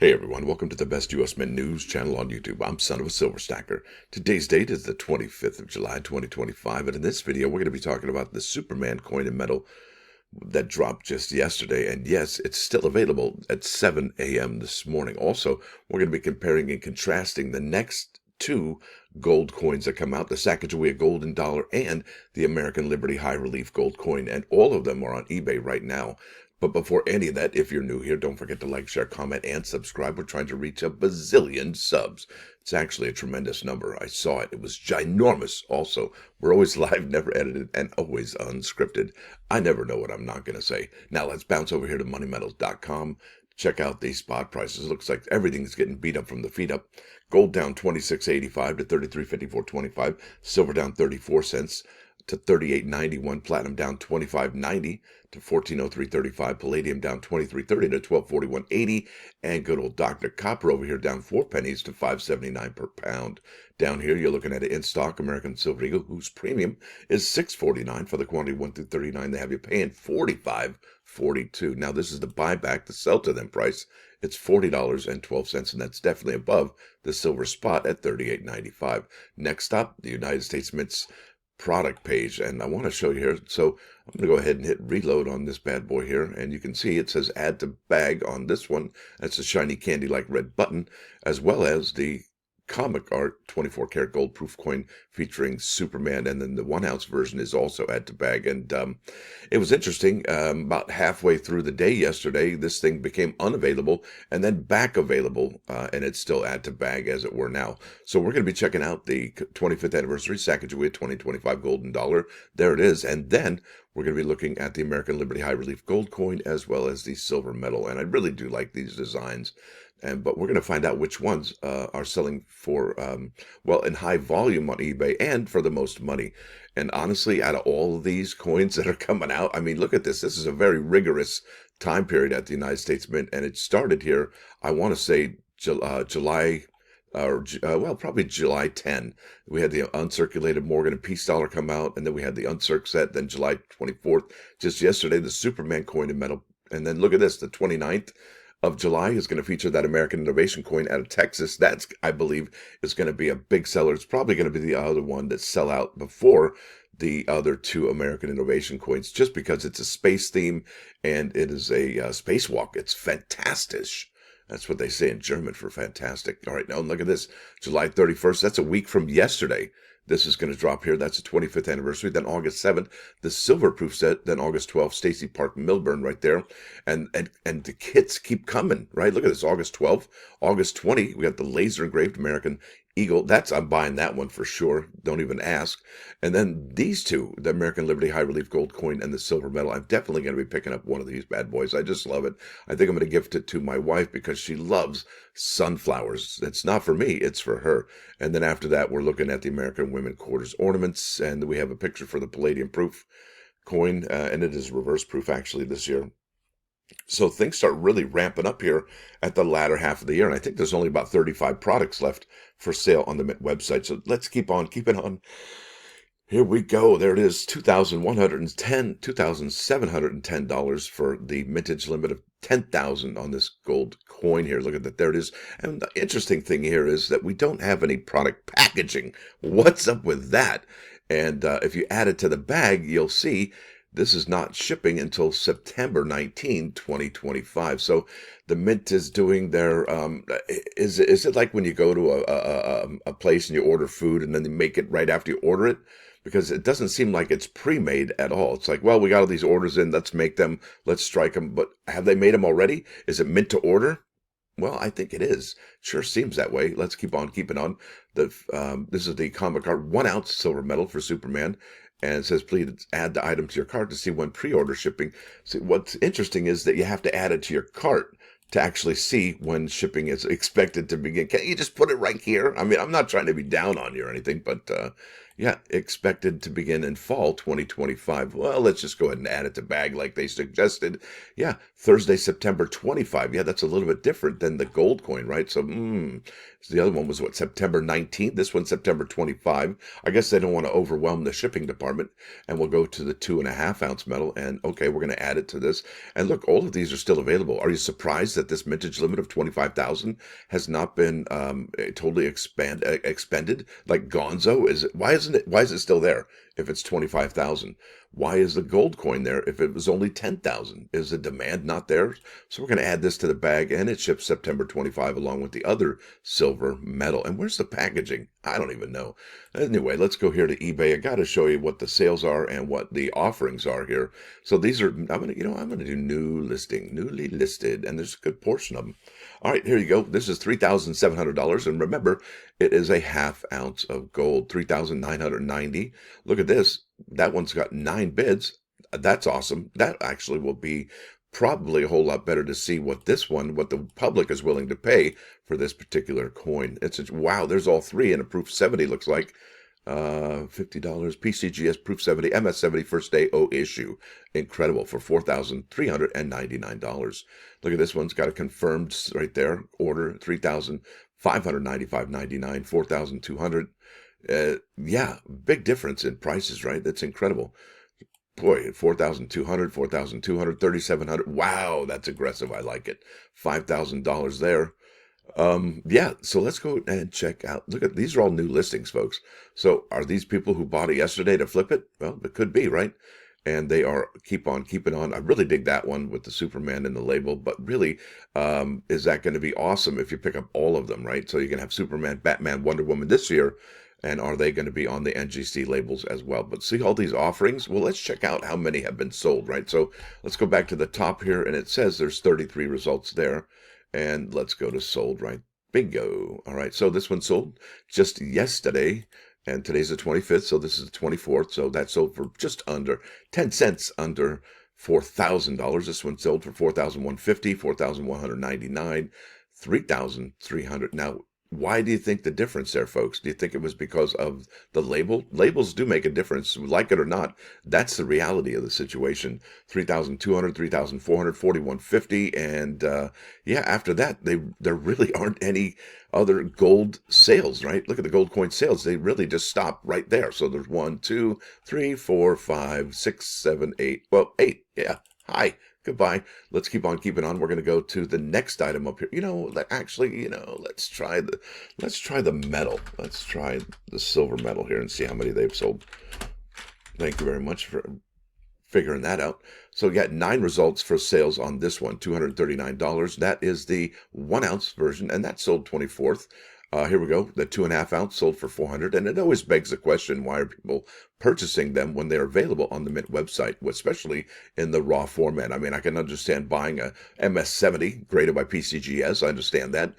Hey everyone, welcome to the best US Mint news channel on YouTube. I'm sonofasilverstacker. Today's date is the 25th of July, 2025, and in this video we're going to be talking about the Superman coin and metal that dropped just yesterday, and yes, it's still available at 7 a.m. this morning. Also, we're going to be comparing and contrasting the next two gold coins that come out, the Sacagawea Golden Dollar and the American Liberty High Relief Gold Coin, and all of them are on eBay right now. But before any of that, if you're new here, don't forget to like, share, comment, and subscribe. We're trying to reach a bazillion subs. It's actually a tremendous number. I saw it. It was ginormous. Also, we're always live, never edited, and always unscripted. I never know what I'm not going to say. Now let's bounce over here to moneymetals.com. Check out these spot prices. It looks like everything's getting beat up from the feet up. Gold down 26.85 to 33.54.25. Silver down 34 cents to 38.91. Platinum down 25.90 to 1403.35. Palladium down 23.30 to 1241.80. And good old Dr. Copper over here down 4 pennies to 5.79 per pound. Down here you're looking at an in-stock American Silver Eagle, whose premium is $6.49 for the quantity 1 through 39. They have you paying $45.42. Now this is the buyback, the sell to them price. It's $40.12, and that's definitely above the silver spot at $38.95. Next up, the United States Mint's product page, and I want to show you here. So I'm going to go ahead and hit reload on this bad boy here, and you can see it says add to bag on this one. That's a shiny candy like red button, as well as the comic art 24 karat gold proof coin featuring Superman, and then the 1 ounce version is also add to bag. And it was interesting, about halfway through the day yesterday this thing became unavailable and then back available, and it's still add to bag as it were now. So we're going to be checking out the 25th anniversary Sacagawea 2025 golden dollar. There it is. And then we're going to be looking at the American Liberty High Relief gold coin as well as the silver medal, and I really do like these designs. But we're going to find out which ones are selling for, well, in high volume on eBay and for the most money. And honestly, out of all of these coins that are coming out, I mean, look at this. This is a very rigorous time period at the United States Mint, and it started here, I want to say, July, well, probably July 10. We had the uncirculated Morgan and Peace dollar come out, and then we had the uncirc set, then July 24th, just yesterday, the Superman coin and metal. And then look at this, the 29th of July is going to feature that American Innovation coin out of Texas. That's, I believe, is going to be a big seller. It's probably going to be the other one that sell out before the other two American Innovation coins, just because it's a space theme and it is a spacewalk. It's fantastic. That's what they say in German for fantastic. All right, now look at this. July 31st, that's a week from yesterday. This is going to drop here. That's the 25th anniversary. Then August 7th, the silver proof set. Then August 12th, Stacy Park Milburn right there. And the kits keep coming, right? Look at this. August 12th, August 20, we got the laser engraved American Eagle. I'm buying that one for sure. Don't even ask. And then these two, the American Liberty High Relief Gold Coin and the silver medal. I'm definitely going to be picking up one of these bad boys. I just love it. I think I'm going to gift it to my wife because she loves sunflowers. It's not for me, it's for her. And then after that, we're looking at the American Women Quarters ornaments, and we have a picture for the palladium proof coin, and it is reverse proof actually this year. So things start really ramping up here at the latter half of the year, and I think there's only about 35 products left for sale on the Mint website. So let's keep it on. Here we go. There it is, $2,710 for the mintage limit of 10,000 on this gold coin here. Look at that. There it is. And the interesting thing here is that we don't have any product packaging. What's up with that? And if you add it to the bag, you'll see this is not shipping until September 19, 2025. So the Mint is doing their, is it like when you go to a place and you order food and then they make it right after you order it? Because it doesn't seem like it's pre-made at all. It's like, well, we got all these orders in, let's make them, let's strike them. But have they made them already? Is it mint to order? Well, I think it is. Sure seems that way. Let's keep on keeping on. This is the comic art 1 ounce silver medal for Superman. And it says, please add the item to your cart to see when pre-order shipping. See, what's interesting is that you have to add it to your cart to actually see when shipping is expected to begin. Can't you just put it right here? I mean, I'm not trying to be down on you or anything, but Yeah, expected to begin in fall 2025. Well, let's just go ahead and add it to bag like they suggested. Yeah, Thursday, September 25. Yeah, that's a little bit different than the gold coin, right? So, so the other one was what, September 19th? This one's September 25. I guess they don't want to overwhelm the shipping department. And we'll go to the 2.5 ounce metal. And okay, we're going to add it to this. And look, all of these are still available. Are you surprised that this mintage limit of 25,000 has not been totally expended? Like Gonzo, why is it still there if it's 25,000? Why is the gold coin there if it was only 10,000? Is the demand not there? So we're going to add this to the bag, and it ships September 25 along with the other silver metal. And where's the packaging? I don't even know. Anyway, let's go here to eBay. I got to show you what the sales are and what the offerings are here. So these are, I'm going to do new listing, newly listed, and there's a good portion of them. All right, here you go. This is $3,700, and remember, it is a 1/2 ounce of gold, 3,990. Look at this. That one's got 9 bids. That's awesome. That actually will be probably a whole lot better to see what the public is willing to pay for this particular coin. Wow, there's all three in a proof 70, looks like. $50, PCGS proof 70, MS 70 first day O issue. Incredible for $4,399. Look at this one's got a confirmed right there order, $3,595.99, 4,200. Yeah, big difference in prices, right? That's incredible. Boy, 4,200, 4,200, 3,700. Wow, that's aggressive. I like it. $5,000 there. Yeah, so let's go and check out. Look at these are all new listings, folks. So are these people who bought it yesterday to flip it? Well, it could be, right? And they are keep on keeping on. I really dig that one with the Superman and the label, but really, is that going to be awesome if you pick up all of them, right? So you can have Superman, Batman, Wonder Woman this year. And are they going to be on the NGC labels as well? But see all these offerings? Well, let's check out how many have been sold, right? So let's go back to the top here, and it says there's 33 results there. And let's go to sold, right? Bingo. All right, so this one sold just yesterday, and today's the 25th, so this is the 24th. So that sold for just under 10 cents under $4,000. This one sold for $4,150, $4,199, $3,300. Now, why do you think the difference there, folks? Do you think it was because of the label? Labels do make a difference, like it or not. That's the reality of the situation. 3,200, 3,400, 4,150, and yeah, after that, there really aren't any other gold sales, right? Look at the gold coin sales. They really just stop right there. So there's 1, 2, 3, 4, 5, 6, 7, 8. Well, 8. Yeah. Hi. Goodbye. Let's keep on keeping on. We're going to go to the next item up here. Actually, let's try the metal. Let's try the silver metal here and see how many they've sold. Thank you very much for figuring that out. So we got 9 results for sales on this one, $239. That is the 1 ounce version, and that sold 24th. Here we go. The 2.5 ounce sold for $400, and it always begs the question: why are people purchasing them when they're available on the Mint website, especially in the raw format? I mean, I can understand buying a MS-70 graded by PCGS. I understand that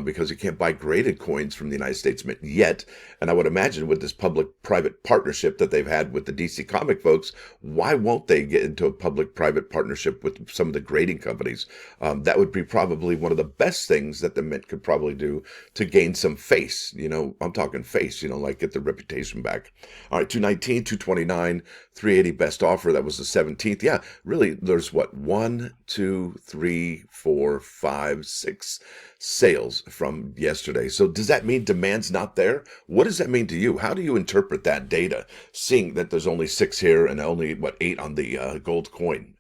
because you can't buy graded coins from the United States Mint yet. And I would imagine with this public-private partnership that they've had with the DC Comic folks, why won't they get into a public-private partnership with some of the grading companies? That would be probably one of the best things that the Mint could probably do to gain some face. I'm talking face, like get the reputation back. All right, 219, 229, 380 best offer. That was the 17th. Yeah, really, there's what, 1, 2, 3, 4, 5, 6 sales from yesterday. So does that mean demand's not there? What does that mean to you? How do you interpret that data, seeing that there's only 6 here and only, 8 on the gold coin?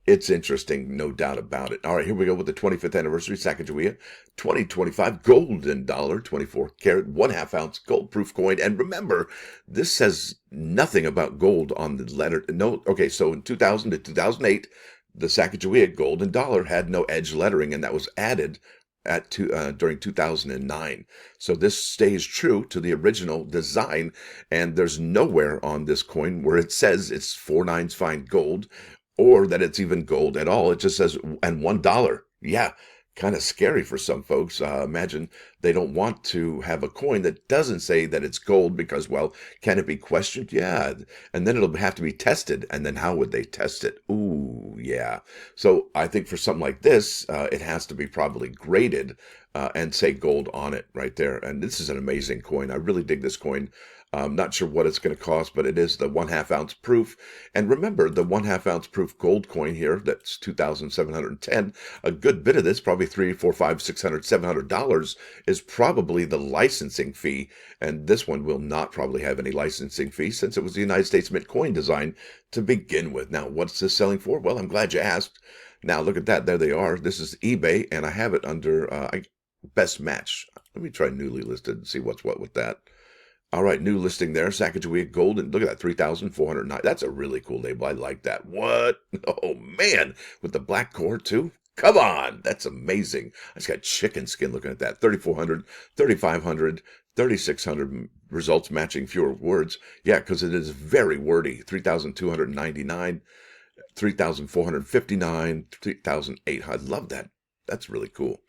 It's interesting, no doubt about it. All right, here we go with the 25th anniversary Sacagawea 2025 golden dollar, 24 karat, 1/2 ounce gold proof coin. And remember, this says nothing about gold on the letter. No, okay, so in 2000 to 2008, the Sacagawea golden dollar had no edge lettering, and that was added during 2009. So this stays true to the original design, and there's nowhere on this coin where it says it's 4/9 fine gold, or that it's even gold at all. It just says, and $1. Yeah, kind of scary for some folks. Imagine they don't want to have a coin that doesn't say that it's gold because, well, can it be questioned? Yeah. And then it'll have to be tested. And then how would they test it? Ooh, yeah. So I think for something like this, it has to be probably graded and say gold on it right there. And this is an amazing coin. I really dig this coin. I'm not sure what it's going to cost, but it is the 1/2 ounce proof. And remember, the 1/2 ounce proof gold coin here, that's 2,710. A good bit of this, probably $300, $400, $500, $600, $700, is probably the licensing fee. And this one will not probably have any licensing fee since it was the United States Mint coin design to begin with. Now, what's this selling for? Well, I'm glad you asked. Now, look at that. There they are. This is eBay, and I have it under best match. Let me try newly listed and see what's what with that. All right, new listing there. Sacagawea Golden. Look at that, 3,409. That's a really cool label. I like that. What? Oh, man. With the black core, too? Come on. That's amazing. I just got chicken skin looking at that. 3,400, 3,500, 3,600 results matching fewer words. Yeah, because it is very wordy. 3,299, 3,459, 3,800. I love that. That's really cool.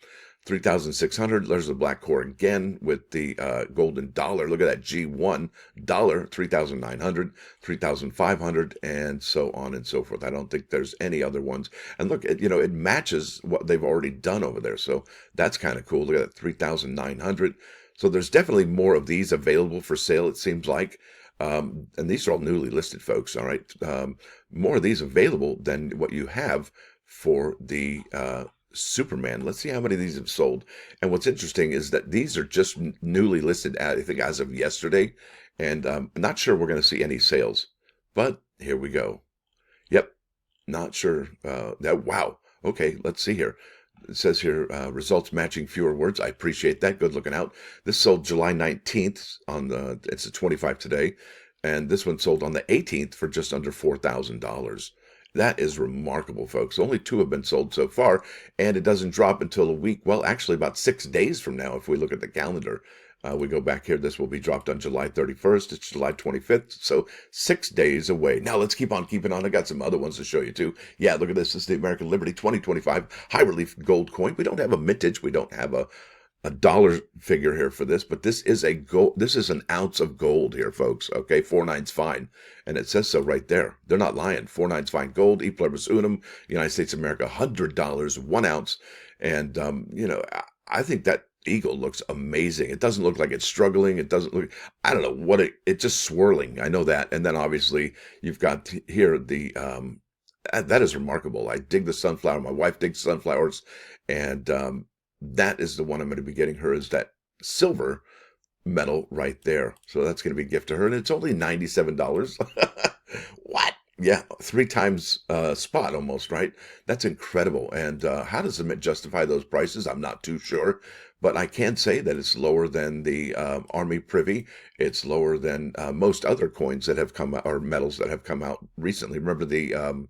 3,600. There's the black core again with the golden dollar. Look at that G1 dollar. 3,900, 3,500, and so on and so forth. I don't think there's any other ones. And look, it matches what they've already done over there. So that's kind of cool. Look at that 3,900. So there's definitely more of these available for sale, it seems like. And these are all newly listed, folks. All right. More of these available than what you have for the Superman. Let's see how many of these have sold. And what's interesting is that these are just newly listed, I think, as of yesterday. And I'm not sure we're going to see any sales. But here we go. Yep. Not sure. Wow. Okay. Let's see here. It says here, results matching fewer words. I appreciate that. Good looking out. This sold July 19th it's a 25 today. And this one sold on the 18th for just under $4,000. That is remarkable, folks. Only 2 have been sold so far, and it doesn't drop until a week. Well, actually, about 6 days from now, if we look at the calendar. We go back here. This will be dropped on July 31st. It's July 25th, so 6 days away. Now, let's keep on keeping on. I got some other ones to show you, too. Yeah, look at this. This is the American Liberty 2025 high relief gold coin. We don't have a mintage. We don't have a dollar figure here for this, but this is an ounce of gold here, folks. Okay, 4/9's fine, and it says so right there. They're not lying. 4/9's fine gold, e pluribus unum, United States of America, $100, 1 ounce, and I think that eagle looks amazing. It doesn't look like it's struggling. It doesn't look. I don't know what it's just swirling. I know that, and then obviously you've got here the. That is remarkable. I dig the sunflower. My wife digs sunflowers, and that is the one I'm going to be getting her, is that silver medal right there. So that's going to be a gift to her. And it's only $97. What? Yeah, 3 times spot almost, right? That's incredible. And how does the Mint justify those prices? I'm not too sure. But I can say that it's lower than the Army Privy. It's lower than most other coins that have come out, or medals that have come out recently. Remember the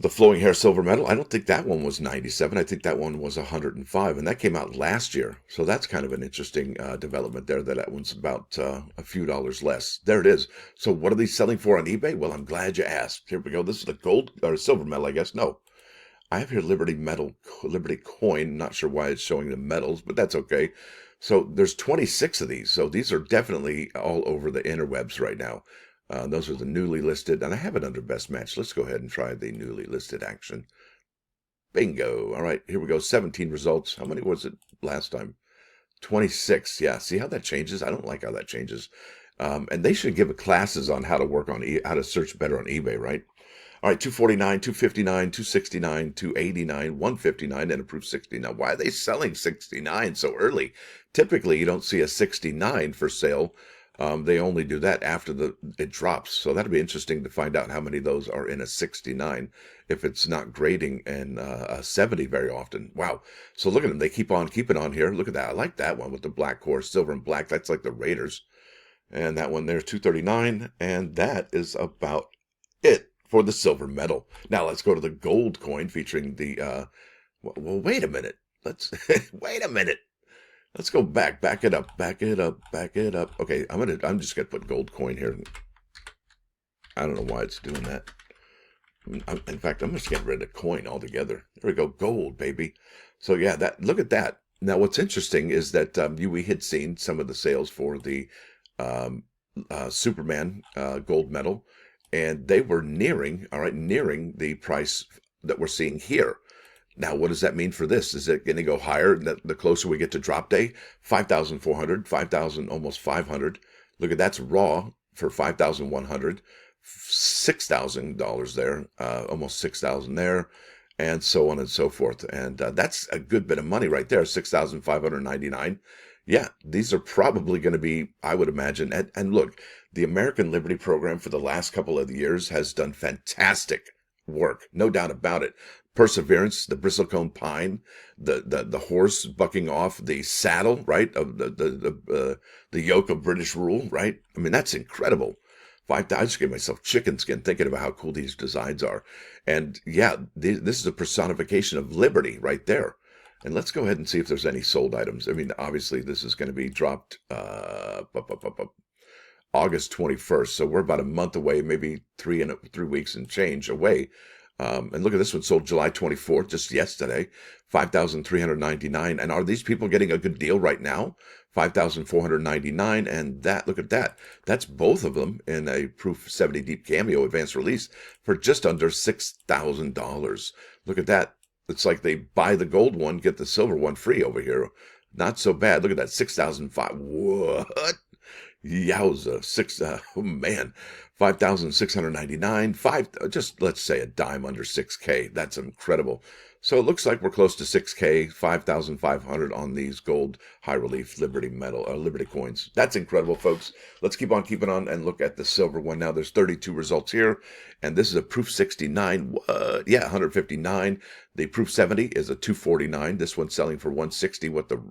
flowing hair silver medal? I don't think that one was 97. I think that one was 105, and that came out last year. So that's kind of an interesting development there, that one's about a few dollars less. There it is. So what are these selling for on eBay? Well, I'm glad you asked. Here we go. This is the gold or silver medal, I guess. No, I have here Liberty coin. Not sure why it's showing the medals, but that's okay. So there's 26 of these. So these are definitely all over the interwebs right now. Those are the newly listed, and I have it under best match. Let's go ahead and try the newly listed action. Bingo. All right, here we go. 17 results. How many was it last time? 26. Yeah, see how that changes? I don't like how that changes. And they should give classes on how to work on how to search better on eBay, right? All right, 249, 259, 269, 289, 159, and approved 69. Why are they selling 69 so early? Typically, you don't see a 69 for sale. They only do that after it drops. So that'll be interesting to find out how many of those are in a 69 if it's not grading in a 70 very often. Wow. So look at them. They keep on keeping on here. Look at that. I like that one with the black core, silver and black. That's like the Raiders. And that one there's 239. And that is about it for the silver medal. Now let's go to the gold coin featuring the, well, wait a minute. Wait a minute. Let's go back it up. Okay, I'm just gonna put gold coin here. I don't know why it's doing that. In fact, I'm just getting rid of coin altogether. There we go, gold, baby. So yeah, look at that. Now, what's interesting is that we had seen some of the sales for the Superman gold medal, and they were nearing the price that we're seeing here. Now, what does that mean for this? Is it going to go higher the closer we get to drop day? 5,400, 5,000, almost 500. Look at that's raw for 5,100, $6,000 there, almost 6,000 there, and so on and so forth. And that's a good bit of money right there, 6,599. Yeah, these are probably going to be, I would imagine. And look, the American Liberty Program for the last couple of years has done fantastic work, no doubt about it. Perseverance, the bristlecone pine, the horse bucking off the saddle, right, of the yoke of British rule, right? I mean, that's incredible. I just gave myself chicken skin thinking about how cool these designs are. And yeah, this is a personification of liberty right there. And let's go ahead and see if there's any sold items. I mean, obviously, this is going to be dropped August 21st. So we're about a month away, maybe 3 weeks and change away. And look at this one, sold July 24th, just yesterday, 5,399. And are these people getting a good deal right now? 5,499. And that, look at that. That's both of them in a Proof 70 Deep Cameo advanced release for just under $6,000. Look at that. It's like they buy the gold one, get the silver one free over here. Not so bad. Look at that, 6,005. What? Yowza, oh man, 5,699, just let's say a dime under 6K. That's incredible. So it looks like we're close to 6K, 5,500 on these gold high relief Liberty Liberty coins. That's incredible, folks. Let's keep on keeping on and look at the silver one now. There's 32 results here, and this is a Proof 69. Yeah, 159. The Proof 70 is a 249. This one's selling for 160. What the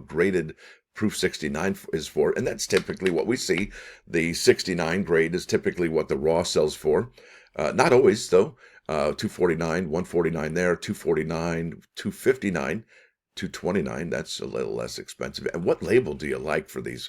graded Proof 69 is for, and that's typically what we see. The 69 grade is typically what the raw sells for. Not always, though. 249, 149 there, 249, 259, 229. That's a little less expensive. And what label do you like for these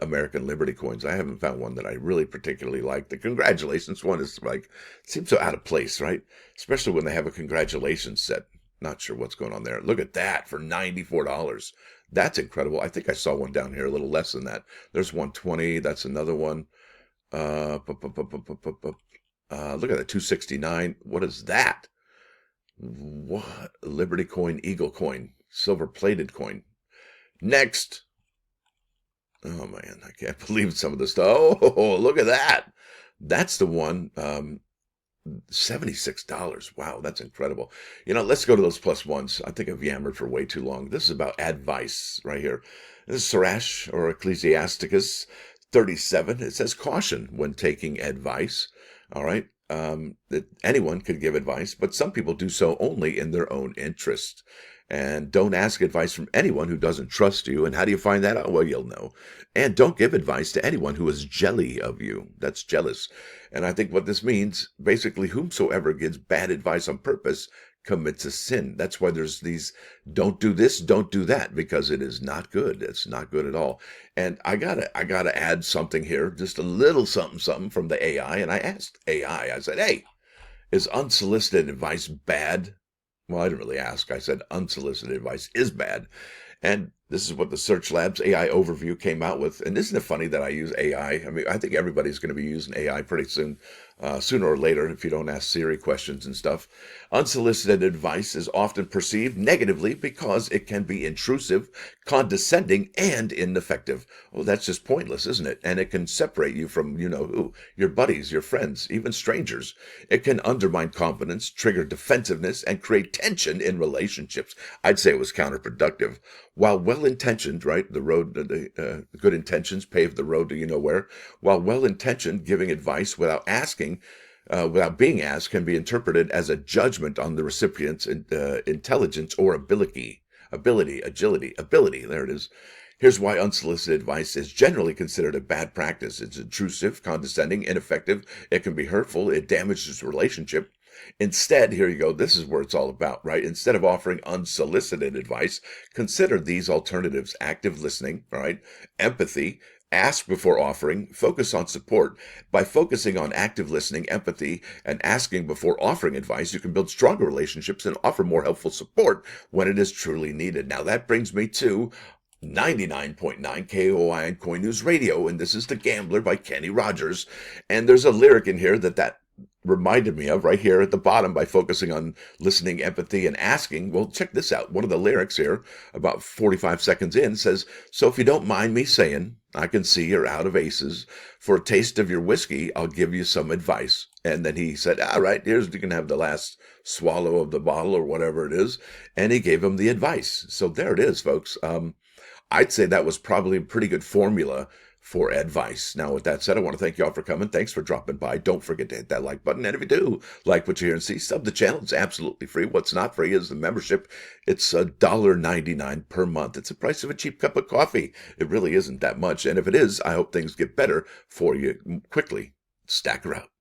American Liberty coins? I haven't found one that I really particularly like. The congratulations one is like, seems so out of place, right? Especially when they have a congratulations set. Not sure what's going on there. Look at that for $94. That's incredible. I think I saw one down here a little less than that. There's 120. That's another one. Look at that 269. What is that? What? Liberty coin, Eagle coin, silver plated coin. Next. Oh man, I can't believe some of this stuff. Oh, look at that. That's the one. $76. Wow, that's incredible. Let's go to those plus ones. I think I've yammered for way too long. This is about advice right here. This is sirach or ecclesiasticus 37. It says caution when taking advice. All right. That anyone can give advice, but some people do so only in their own interest. And don't ask advice from anyone who doesn't trust you. And how do you find that out? Well, you'll know. And don't give advice to anyone who is jelly of you. That's jealous. And I think what this means, basically, whomsoever gives bad advice on purpose commits a sin. That's why there's these, don't do this, don't do that, because it is not good. It's not good at all. And I gotta add something here, just a little something from the AI. And I asked AI, I said, hey, is unsolicited advice bad? Well, I didn't really ask. I said unsolicited advice is bad. And this is what the Search Labs AI overview came out with. And isn't it funny that I use AI? I mean, I think everybody's going to be using AI pretty soon, sooner or later, if you don't ask Siri questions and stuff. Unsolicited advice is often perceived negatively because it can be intrusive, condescending, and ineffective. Well, that's just pointless, isn't it? And it can separate you from you-know-who, your buddies, your friends, even strangers. It can undermine confidence, trigger defensiveness, and create tension in relationships. I'd say it was counterproductive. While well-intentioned, right, the good intentions pave the road to you-know-where. While well-intentioned, giving advice without being asked can be interpreted as a judgment on the recipient's intelligence or ability. There it is. Here's why unsolicited advice is generally considered a bad practice. It's intrusive, condescending, ineffective. It can be hurtful. It damages relationship. Instead, here you go, this is where it's all about, right? Instead of offering unsolicited advice, consider these alternatives: active listening, right? Empathy, ask before offering, focus on support. By focusing on active listening, empathy, and asking before offering advice, you can build stronger relationships and offer more helpful support when it is truly needed. Now, that brings me to 99.9 KOI and Coin News Radio, and this is The Gambler by Kenny Rogers. And there's a lyric in here that reminded me of right here at the bottom by focusing on listening, empathy, and asking. Well, check this out. One of the lyrics here, about 45 seconds in, says, "So if you don't mind me saying, I can see you're out of aces. For a taste of your whiskey, I'll give you some advice." And then he said, "All right, you can have the last swallow of the bottle or whatever it is." And he gave him the advice. So there it is, folks. I'd say that was probably a pretty good formula for advice. Now, with that said, I want to thank you all for coming. Thanks for dropping by. Don't forget to hit that like button. And if you do like what you hear and see, sub the channel. It's absolutely free. What's not free is the membership. It's $1.99 per month. It's the price of a cheap cup of coffee. It really isn't that much. And if it is, I hope things get better for you quickly. Stacker out.